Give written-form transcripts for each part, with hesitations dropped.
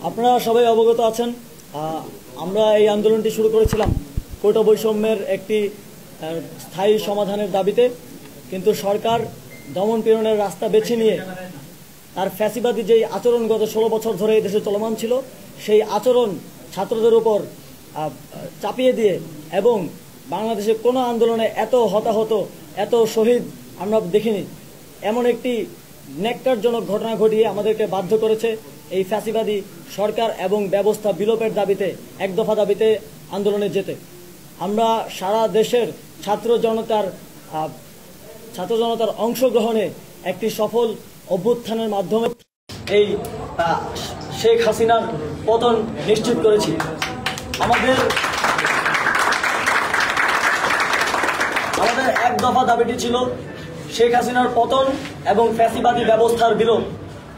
আপনারা সবাই অবগত আছেন, আমরা এই আন্দোলনটি শুরু করেছিলাম কোটা বৈষম্যের একটি স্থায়ী সমাধানের দাবিতে। কিন্তু সরকার দমন পীড়নের রাস্তা বেছে নিয়ে তার ফ্যাসিবাদী যেই আচরণ গত 16 বছর ধরে এই দেশে চলমান ছিল, সেই আচরণ ছাত্রদের উপর চাপিয়ে দিয়ে এবং বাংলাদেশে কোনো আন্দোলনে এত হতাহত, এত শহীদ আমরা দেখিনি, এমন একটি ন্যাক্কারজনক ঘটনা ঘটিয়ে আমাদেরকে বাধ্য করেছে এই ফ্যাসিবাদী সরকার এবং ব্যবস্থা বিলোপের দাবিতে, এক দফা দাবিতে আন্দোলনে যেতে। আমরা সারা দেশের ছাত্র জনতার অংশগ্রহণে একটি সফল অভ্যুত্থানের মাধ্যমে এই শেখ হাসিনার পতন নিশ্চিত করেছি। আমাদের এক দফা দাবিটি ছিল শেখ হাসিনার পতন এবং ফ্যাসিবাদী ব্যবস্থার বিলোপ।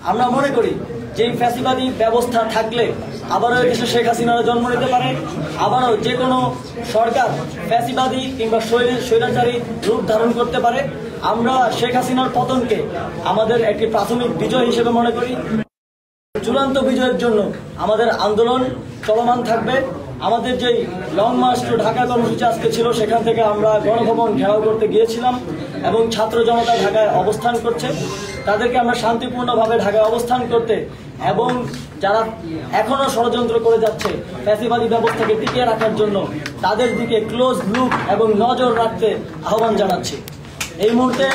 আমরা মনে করি যে এই ফ্যাসিবাদী ব্যবস্থা থাকলে আবারও দেশে শেখ হাসিনার জন্ম নিতে পারে, আবারও যে কোনো সরকার ফ্যাসিবাদী কিংবা স্বৈরাচারী রূপ ধারণ করতে পারে। আমরা শেখ হাসিনার পতনকে আমাদের একটি প্রাথমিক বিজয় হিসেবে মনে করি। চূড়ান্ত বিজয়ের জন্য আমাদের আন্দোলন চলমান থাকবে। আমাদের যেই লং মার্চ টু ঢাকা কর্মসূচি আজকে ছিল, সেখান থেকে আমরা গণভবন ঘেরাও করতে গিয়েছিলাম এবং ছাত্র জনতা ঢাকায় অবস্থান করছে। তাদেরকে আমরা শান্তিপূর্ণভাবে ঢাকায় অবস্থান করতে এবং যারা এখনো ষড়যন্ত্র করে যাচ্ছে ফ্যাসিবাদী ব্যবস্থাকে টিকিয়ে রাখার জন্য, তাদের দিকে ক্লোজ লুক এবং নজর রাখতে আহ্বান জানাচ্ছি। এই মুহূর্তে